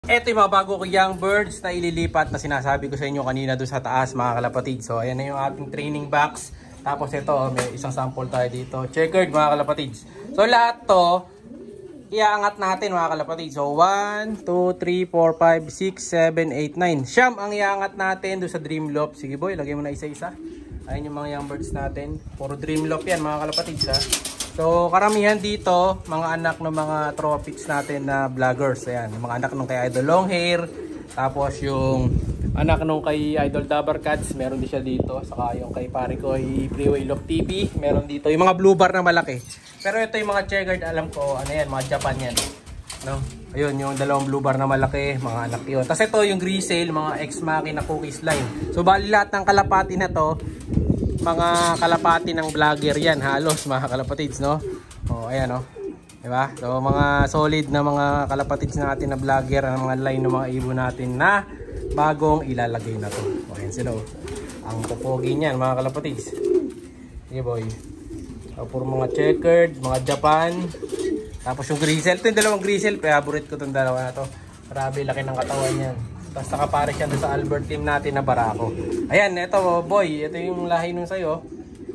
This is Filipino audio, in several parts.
Ito yung mga bago ko young birds na ililipat na sinasabi ko sa inyo kanina doon sa taas mga kalapatid. So ayan na yung ating training box. Tapos ito may isang sample tayo dito. Checkered mga kalapatid. So lahat to iaangat natin mga kalapatid. So 1, 2, 3, 4, 5, 6, 7, 8, 9. Siyam ang iaangat natin doon sa Dreamloft. Sige boy, lagay mo na isa-isa. Ayun yung mga young birds natin. Puro Dreamloft yan mga kalapatid ha. So karamihan dito mga anak ng mga tropics natin na vloggers. Ayan, yung mga anak nung kay Idol Longhair. Tapos yung anak nung kay Idol Dabarcats, meron din siya dito. Saka yung kay pare ko ay Freeway Lock TV, meron dito. Yung mga blue bar na malaki. Pero ito yung mga checkered, alam ko, ano yan, mga Japan yan. No? Ayun, yung dalawang blue bar na malaki, mga anak yun. Tapos ito yung Grisel, mga ex-machina cookies line. So bali lahat ng kalapati na to, mga kalapati ng vlogger yan halos mga kalapatids, no? Oh, ayan, no? Diba? So mga solid na mga kalapatids natin na vlogger, ang mga line ng mga ibon natin na bagong ilalagay na to. Oh, ayan sila, oh. Ang popogi niyan mga kalapatids. Sige boy. So, puro mga checkered, mga Japan. Tapos yung Grisel, ito yung dalawang Grisel, favorite ko itong dalawa na to. Grabe, laki ng katawan yan. Tapos nakapares yan sa Albert team natin na Barako. Ayan, ito boy, ito yung lahi nung sayo.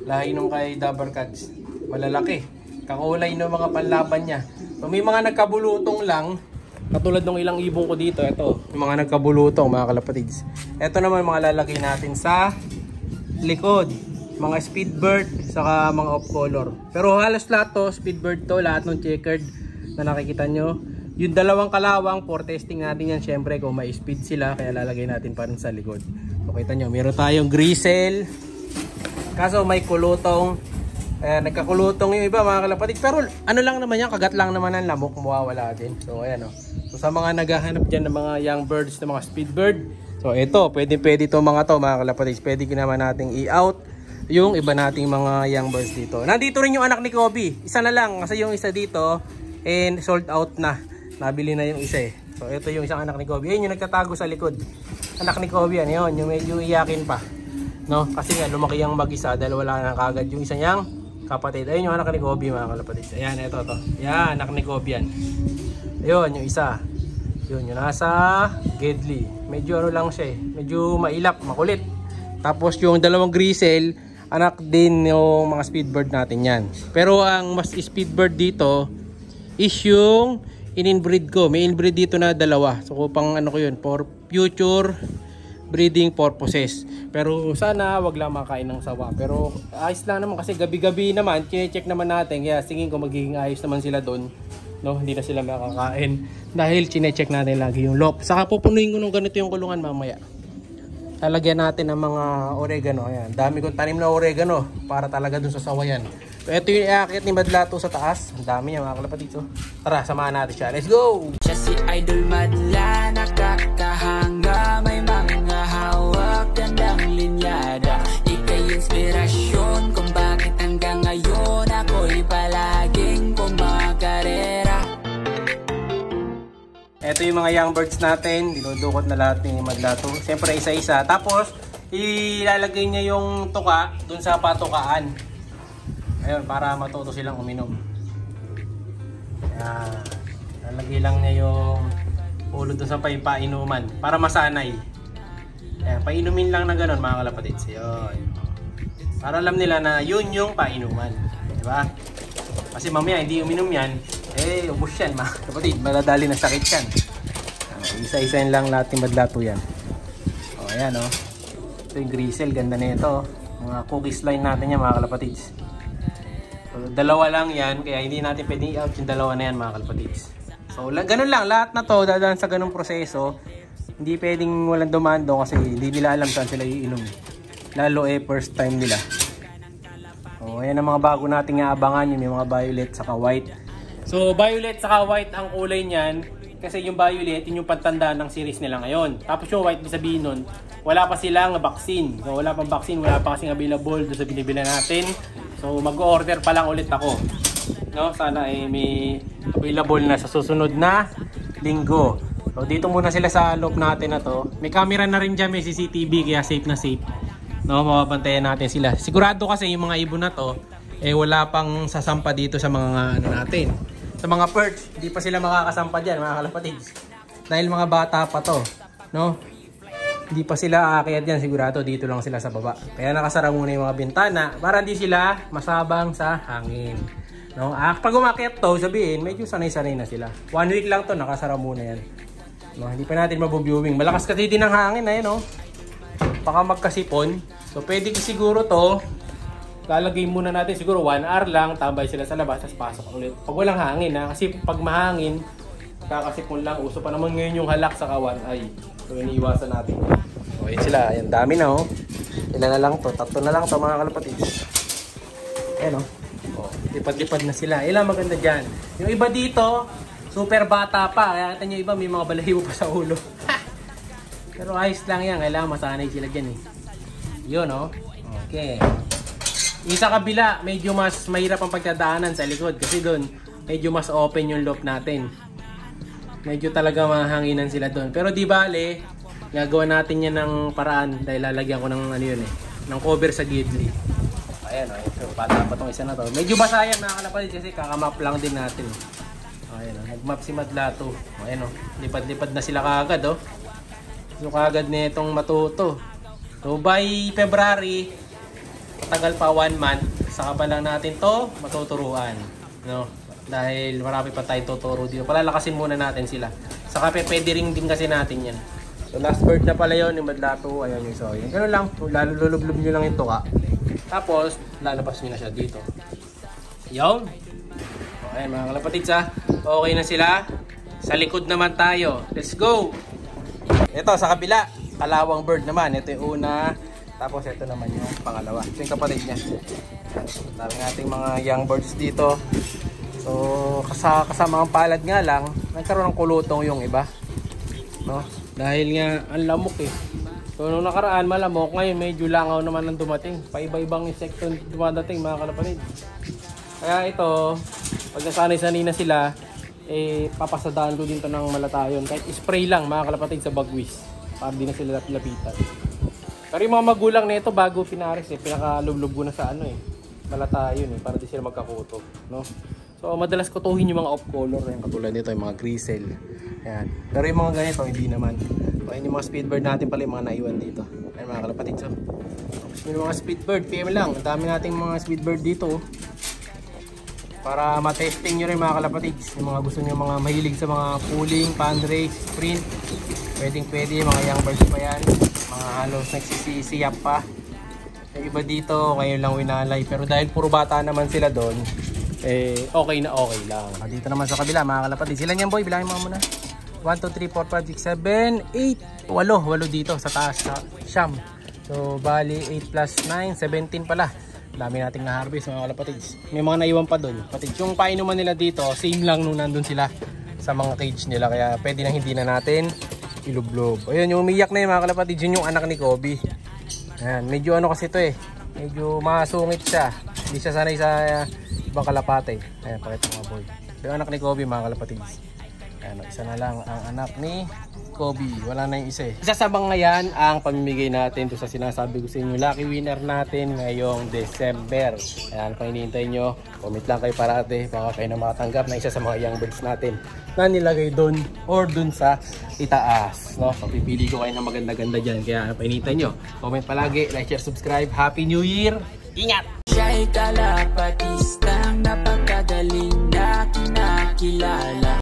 Lahi nung kay Dabarcats. Malalaki. Kakulay ng mga panlaban niya. So may mga nagkabulutong lang. Katulad ng ilang ibon ko dito. Ito, yung mga nagkabulutong mga kalapatids. Ito naman mga lalagay natin sa likod. Mga speedbird, saka mga off color. Pero halos lahat to, speedbird to, lahat ng checkered na nakikita nyo. Yung dalawang kalawang, for testing natin yan syempre kung may speed sila, kaya lalagay natin pa rin sa likod. So kita nyo, meron tayong Grisel. Kaso may kulutong. Nagkakulutong yung iba mga kalapatid. Pero ano lang naman yan, kagat lang naman ang lamok, mawawala din. So ayan o. So sa mga naghahanap dyan ng mga young birds, ng mga speedbird. So ito, pwede to mga kalapatid. Pwede naman nating i-out yung iba nating mga young birds dito. Nandito rin yung anak ni Kobe. Isa na lang kasi yung isa dito and sold out na. Nabili na yung isa eh. So ito yung isang anak ni Kobe. Ayun yung nagtatago sa likod. Anak ni Kobe yan. Yun, yung medyo iyakin pa. No? Kasi nga lumaki ang mag-isa dahil wala na kagad yung isa niyang kapatid. Ayun yung anak ni Kobe mga kalapatid. Ayan, ito to. Yan, anak ni Kobe yan. Ayun, yung isa. Yun, yung nasa Gedli. Medyo ano lang siya eh. Medyo mailap, makulit. Tapos yung dalawang Grisel, anak din yung mga speedbird natin yan. Pero ang mas speedbird dito is yung in-inbreed ko. May inbreed dito na dalawa. So pang ano ko yun, for future breeding purposes. Pero sana wag lang makain ng sawa. Pero ayos lang naman kasi gabi-gabi naman, check naman natin. Kaya tingin ko magiging ayos naman sila doon. No, hindi na sila makakain dahil chine-check natin lagi yung loft. Saka pupunuin ko nung ganito yung kulungan mamaya. Talagyan natin ng mga oregano. Ayan, dami kong tanim na oregano para talaga dun sa sawayan. So ito yung iakit ni Madlato sa taas. Ang dami niya mga kalapatid. So tara, samahan natin siya. Let's go! Siya si Idol Madla, nakakahanga, may mga hawak, gandang linyada. Ika'y inspirasyon kung bakit hanggang ngayon ako'y palaging kumakarera. Ito yung mga young birds natin. Dinudukot na lahat ni Madlato. Siyempre isa-isa. Tapos ilalagay niya yung tuka dun sa patukaan. Ayun, para matuto silang uminom. Ayan. Lalagay lang niya yung ulo dun sa painuman para masanay. Ayan, painumin lang na gano'n mga kalapatids. Ayun. Para alam nila na yun yung painuman. Diba? Kasi mamaya hindi uminom yan, eh ubos yan mga kalapatid. Madadali na sakit yan. Isa-isain lang lahat ng Madlato yan. O ayan o. Ito yung Grisel, ganda na ito. Mga cookies line natin yan mga kalapatids. So, dalawa lang yan, kaya hindi natin pwedeng i-out yung dalawa na yan mga kalapatids. So ganun lang, lahat na to dadaan sa ganung proseso. Hindi pwedeng walang dumando kasi hindi nila alam saan sila iinom. Lalo first time nila. So ayan ang mga bago nating aabangan, yung may mga violet saka white. So violet saka white ang kulay niyan. Kasi yung violet, yun yung pantandaan ng series nila ngayon. Tapos yung white, sabihin nun, wala pa silang vaccine. So wala pang vaccine, wala pa kasing available doon sa binibila natin. So mag-order pa lang ulit ako. No, sana ay may available na sa susunod na linggo. So dito muna sila sa loob natin na to. May camera na rin dyan, may CCTV, kaya safe na safe. No, mapapantayan natin sila. Sigurado kasi yung mga ibon na to, wala pang sasampa dito sa mga ano natin. Sa mga perch, hindi pa sila makakasampa dyan mga kalapatids. dahil mga bata pa to, no? Hindi pa sila aakyat yan, sigurado dito lang sila sa baba. Kaya nakasara muna yung mga bintana para hindi sila masabang sa hangin. No? Pag umakyat to, sabihin, medyo sanay-sanay na sila. 1 week lang to, nakasara muna yan. No, hindi pa natin mabubuwing. Malakas kasi din ang hangin, ayun, no? Baka magkasipon. So, pwede siguro to, lalagay muna natin siguro 1 hour lang, tambay sila sa labas, tapos pasok ulit. Pag walang hangin, ha? Kasi pag mahangin, kakasipon lang. Uso pa naman ngayon yung halak sa kawan. Ay, so iniiwasan natin. So, ayun sila. Ayan, dami na, oh. Ilan na lang to? 3 na lang to, mga kalapatids. Ayan, oh. Oh, lipad-lipad na sila. Ilan maganda dyan. Yung iba dito, super bata pa. Kaya natin yung iba may mga balahibo pa sa ulo. Pero ayos lang yan. Kailangan masanay sila dyan eh. Yun, oh. Okay. Yung sa kabila, medyo mas mahirap ang pagdadaanan sa likod. Kasi doon, medyo mas open yung loop natin. Medyo talaga mahanginan sila doon. Pero di bale, gagawa natin yan ng paraan. Dahil lalagyan ko ng ano yun eh. Ng cover sa gidli. Ayan, oh. So, bata pa tong isa na to. Medyo basa yan mga kalapatid kasi kakamap lang din natin. Ayan, oh. Nagmap si Madlato. Ayan, oh. Lipad-lipad na sila kaagad, oh. So, kaagad na itong matuto. So, by February, matagal pa 1 month, saka pa lang natin to matuturuan. No? Dahil marami pa tayong tuturo dito. Palalakasin muna natin sila. Saka pwede ring din kasi natin yan. So, last bird na pala yun, yung Madlato. Ayan yung so. Yan. Ganun lang. Lulublob nyo lang yung tuka. Tapos, lalabas nyo na siya dito. Yun. Okay mga kalapatids ha. Okay na sila. Sa likod naman tayo. Let's go! Ito sa kabila. Kalawang bird naman. Ito yung una. Tapos ito naman yung pangalawa. Ito yung kapatid niya. Dami nating mga young birds dito. So, kasama ang palad nga lang, nagkaroon ng kulutong yung iba. No? Dahil nga, ang lamok eh. So, nung nakaraan malamok, ngayon medyo langaw naman ang dumating. Paiba-ibang insekto dumadating mga kalapatid. Kaya ito, pag nasanay-sanay na sila, papasadaan ko din to ng malatayon. Kahit spray lang mga kalapatid sa bagwis. Para di na sila lapitan. Pero yung mga magulang na ito bago pinaris pinakalublog ko na sa malatayon para di sila magkakuto, no? So madalas kutuhin yung mga off color, yung katulad nito yung mga grisel. Ayan. Pero yung mga ganito hindi naman. So yung mga speedbird natin pala yung mga naiwan dito. Ayan mga kalapatid. So yung mga speedbird, PM lang. Ang dami nating mga speedbird dito. Para matesting nyo rin mga kalapatids. Yung mga gusto nyo mga mahilig sa mga pooling, pandrace, sprint. Pwede mga young birds pa yan. Mga halos nagsisiyap pa. Yung iba dito ngayon lang winalay. Pero dahil puro bata naman sila doon, okay na okay lang. Dito naman sa kabila mga kalapatids. Sila niyan boy, bilangin mo muna. 1, 2, 3, 4, 5, 6, 7, 8. 8 dito sa taas sa Siam. So bali 8 plus 9, 17 pala. Dami nating na-harvest mga kalapatids. May mga naiwan pa doon. Pati yung painuman nila dito, same lang nung nandun sila sa mga cage nila. Kaya pwede na hindi na natin ilublob. Ayun, yung umiyak na yung mga kalapatids, yun yung anak ni Kobe. Ayan, medyo ano kasi ito medyo masungit siya. Hindi siya sanay sa ibang kalapate. Ayan, pakita mga boy. Yung anak ni Kobe mga kalapatids. Ayan, isa na lang ang anak ni Kobe. Wala na yung isa Isa sa mga yan ang pamimigay natin to sa sinasabi ko sa inyo. Lucky winner natin ngayong December. Ayan, kung hinihintay nyo, comment lang kayo parate. Baka kayo na makatanggap na isa sa mga young birds natin na nilagay doon or doon sa itaas. No? So, pipili ko kayo ng maganda-ganda dyan. Kaya hinihintay nyo. Comment palagi, like, share, subscribe. Happy New Year! Ingat! Siya'y kalapatistang napakagaling na kinakilala.